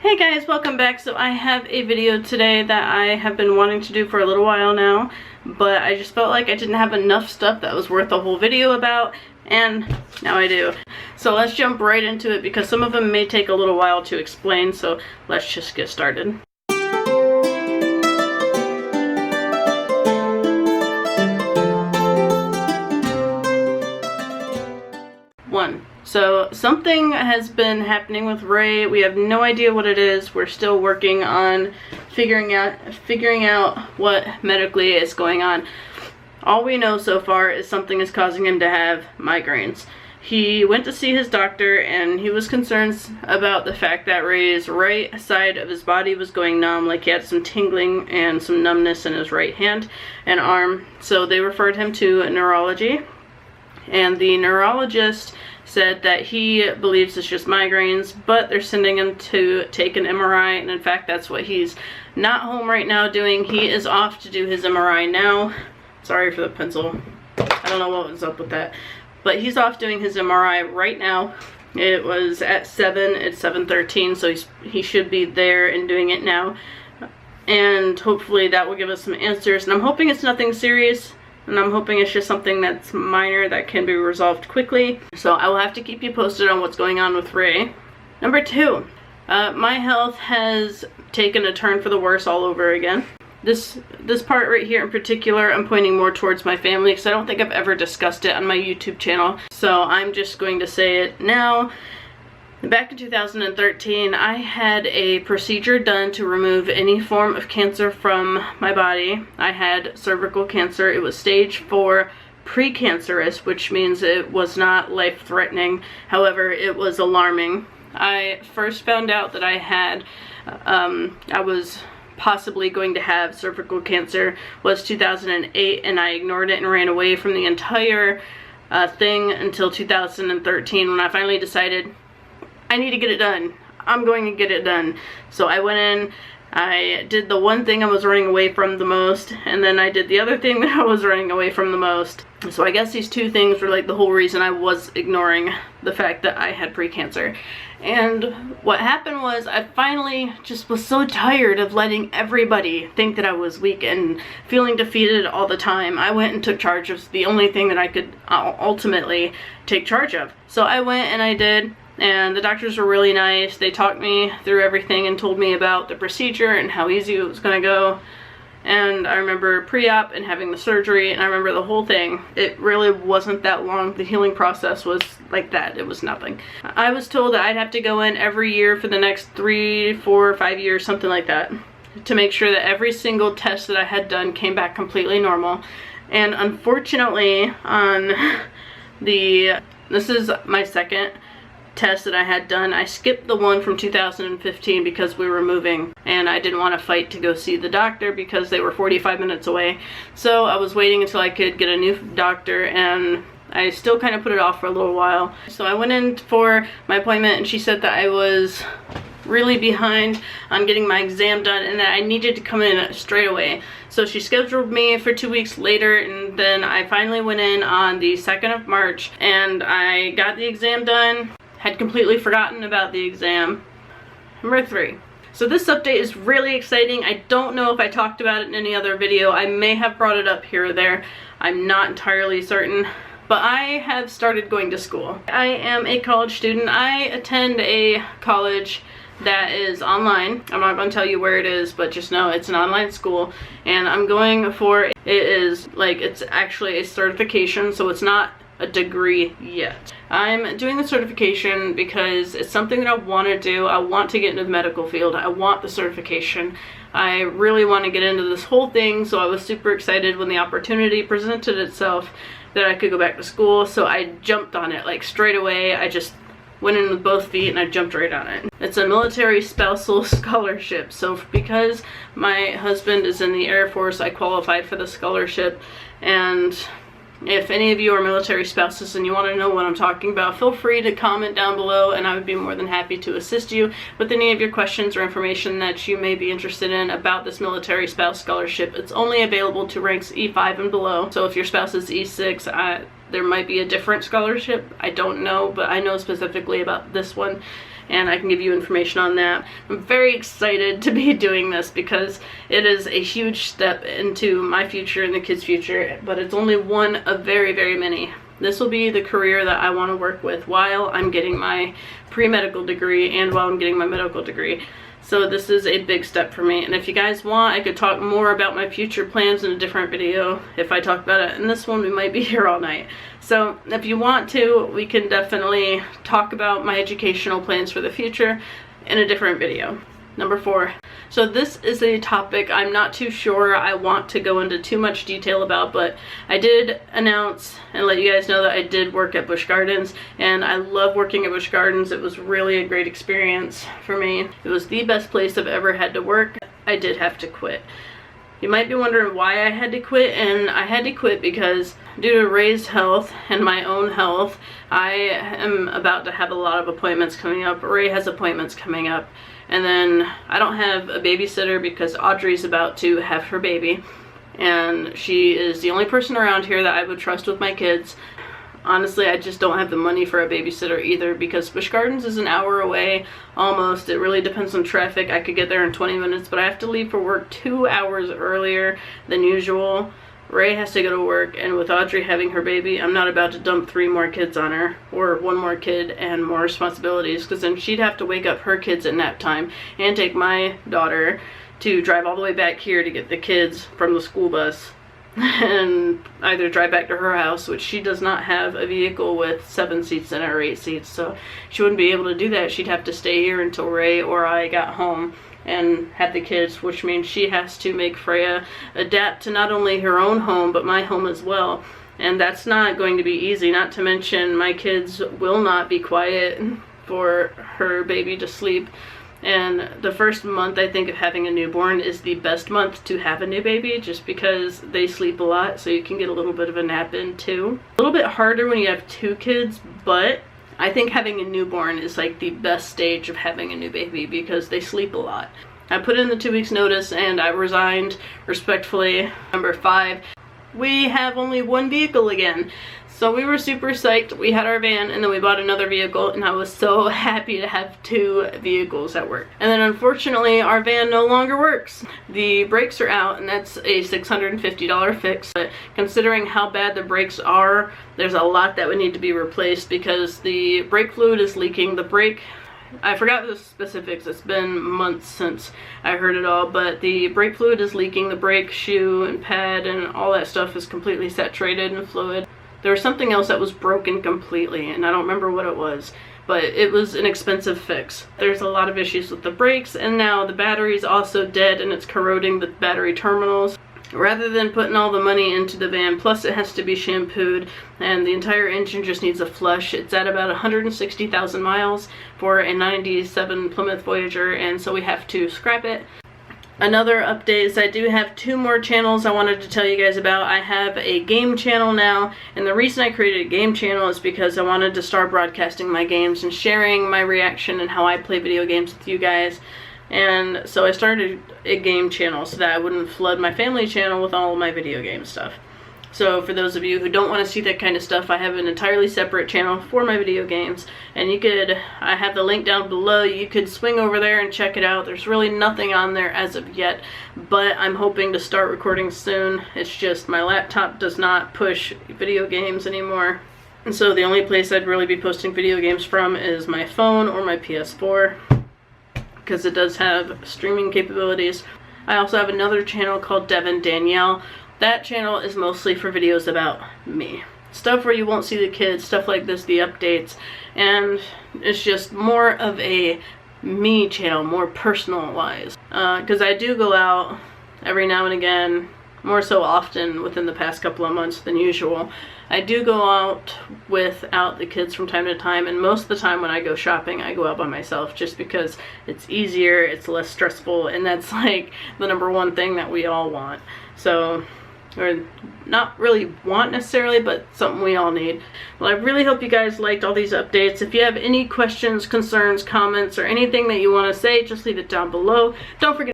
Hey guys, welcome back. So I have a video today that I have been wanting to do for a little while now, but I just felt like I didn't have enough stuff that was worth a whole video about, and now I do. So let's jump right into it because some of them may take a little while to explain, so let's just get started. So something has been happening with Ray. We have no idea what it is. We're still working on figuring out what medically is going on. All we know so far is something is causing him to have migraines. He went to see his doctor and he was concerned about the fact that Ray's right side of his body was going numb, like he had some tingling and some numbness in his right hand and arm. So they referred him to neurology, and the neurologist said that he believes it's just migraines, but they're sending him to take an MRI, and in fact that's what he's not home right now doing. He is off to do his MRI now. Sorry for the pencil. I don't know what was up with that. But he's off doing his MRI right now. It was at 7, it's 7:13, so he should be there and doing it now. And hopefully that will give us some answers, and I'm hoping it's nothing serious. And I'm hoping it's just something that's minor that can be resolved quickly. So I will have to keep you posted on what's going on with Ray. Number 2, my health has taken a turn for the worse all over again. This part right here in particular, I'm pointing more towards my family because I don't think I've ever discussed it on my YouTube channel. So I'm just going to say it now. Back in 2013, I had a procedure done to remove any form of cancer from my body. I had cervical cancer. It was stage 4 precancerous, which means it was not life-threatening. However, it was alarming. I first found out that I was possibly going to have cervical cancer was 2008, and I ignored it and ran away from the entire thing until 2013 when I finally decided I need to get it done. I'm going to get it done. So I went in, I did the one thing I was running away from the most, and then I did the other thing that I was running away from the most. So I guess these two things were like the whole reason I was ignoring the fact that I had precancer. And what happened was I finally just was so tired of letting everybody think that I was weak and feeling defeated all the time. I went and took charge of the only thing that I could ultimately take charge of. So I went and I did. And the doctors were really nice. They talked me through everything and told me about the procedure and how easy it was going to go. And I remember pre-op and having the surgery, and I remember the whole thing. It really wasn't that long. The healing process was like that. It was nothing. I was told that I'd have to go in every year for the next 3, 4, 5 years, something like that, to make sure that every single test that I had done came back completely normal. And unfortunately, this is my second test that I had done. I skipped the one from 2015 because we were moving and I didn't want to fight to go see the doctor because they were 45 minutes away. So I was waiting until I could get a new doctor, and I still kind of put it off for a little while. So I went in for my appointment and she said that I was really behind on getting my exam done and that I needed to come in straight away. So she scheduled me for 2 weeks later, and then I finally went in on the 2nd of March and I got the exam done. Had completely forgotten about the exam. Number 3. So this update is really exciting. I don't know if I talked about it in any other video. I may have brought it up here or there. I'm not entirely certain. But I have started going to school. I am a college student. I attend a college that is online. I'm not going to tell you where it is, but just know it's an online school. And I'm going for, it's actually a certification, so it's not a degree yet. I'm doing the certification because it's something that I want to do. I want to get into the medical field. I want the certification. I really want to get into this whole thing, so I was super excited when the opportunity presented itself that I could go back to school. So I jumped on it like straight away. I just went in with both feet and I jumped right on it. It's a military spousal scholarship. So because my husband is in the Air Force, I qualified for the scholarship. And if any of you are military spouses and you want to know what I'm talking about, feel free to comment down below and I would be more than happy to assist you with any of your questions or information that you may be interested in about this military spouse scholarship. It's only available to ranks E5 and below. So if your spouse is E6, there might be a different scholarship. I don't know, but I know specifically about this one. and I can give you information on that. I'm very excited to be doing this because it is a huge step into my future and the kids' future, but it's only one of very, very many. This will be the career that I want to work with while I'm getting my pre-medical degree and while I'm getting my medical degree. So this is a big step for me, and if you guys want, I could talk more about my future plans in a different video. If I talk about it in this one, we might be here all night. So if you want to, we can definitely talk about my educational plans for the future in a different video. Number 4. So this is a topic I'm not too sure I want to go into too much detail about, but I did announce and let you guys know that I did work at Busch Gardens, and I love working at Busch Gardens. It was really a great experience for me. It was the best place I've ever had to work. I did have to quit. You might be wondering why I had to quit, and I had to quit because due to Ray's health and my own health, I am about to have a lot of appointments coming up. Ray has appointments coming up. And then I don't have a babysitter because Audrey's about to have her baby, and she is the only person around here that I would trust with my kids. Honestly, I just don't have the money for a babysitter either because Busch Gardens is an hour away almost. It really depends on traffic. I could get there in 20 minutes, but I have to leave for work 2 hours earlier than usual. Ray has to go to work, and with Audrey having her baby, I'm not about to dump 3 more kids on her, or 1 more kid and more responsibilities, because then she'd have to wake up her kids at nap time and take my daughter to drive all the way back here to get the kids from the school bus and either drive back to her house, which she does not have a vehicle with 7 seats in it or 8 seats, so she wouldn't be able to do that. She'd have to stay here until Ray or I got home and have the kids, which means she has to make Freya adapt to not only her own home but my home as well, and that's not going to be easy. Not to mention my kids will not be quiet for her baby to sleep, and the first month I think of having a newborn is the best month to have a new baby just because they sleep a lot, so you can get a little bit of a nap in too. A little bit harder when you have 2 kids, but I think having a newborn is like the best stage of having a new baby because they sleep a lot. I put in the 2 weeks notice and I resigned respectfully. Number 5, we have only 1 vehicle again. So we were super psyched. We had our van and then we bought another vehicle, and I was so happy to have 2 vehicles at work. And then unfortunately our van no longer works. The brakes are out, and that's a $650 fix. But considering how bad the brakes are, there's a lot that would need to be replaced because the brake fluid is leaking. The brake, I forgot the specifics, it's been months since I heard it all, but the brake fluid is leaking. The brake shoe and pad and all that stuff is completely saturated in fluid. There was something else that was broken completely, and I don't remember what it was, but it was an expensive fix. There's a lot of issues with the brakes, and now the battery's also dead and it's corroding the battery terminals. Rather than putting all the money into the van, plus it has to be shampooed, and the entire engine just needs a flush. It's at about 160,000 miles for a 97 Plymouth Voyager, and so we have to scrap it. Another update is I do have 2 more channels I wanted to tell you guys about. I have a game channel now, and the reason I created a game channel is because I wanted to start broadcasting my games and sharing my reaction and how I play video games with you guys. And so I started a game channel so that I wouldn't flood my family channel with all of my video game stuff. So for those of you who don't want to see that kind of stuff, I have an entirely separate channel for my video games, and I have the link down below. You could swing over there and check it out. There's really nothing on there as of yet, but I'm hoping to start recording soon. It's just my laptop does not push video games anymore, and so the only place I'd really be posting video games from is my phone or my PS4, because it does have streaming capabilities. I also have another channel called Devon Danielle. That channel is mostly for videos about me. Stuff where you won't see the kids, stuff like this, the updates, and it's just more of a me channel, more personalized. Because I do go out every now and again, more so often within the past couple of months than usual. I do go out without the kids from time to time, and most of the time when I go shopping, I go out by myself just because it's easier, it's less stressful, and that's like the #1 thing that we all want. So, or not really want necessarily, but something we all need. Well, I really hope you guys liked all these updates. If you have any questions, concerns, comments, or anything that you want to say, just leave it down below. Don't forget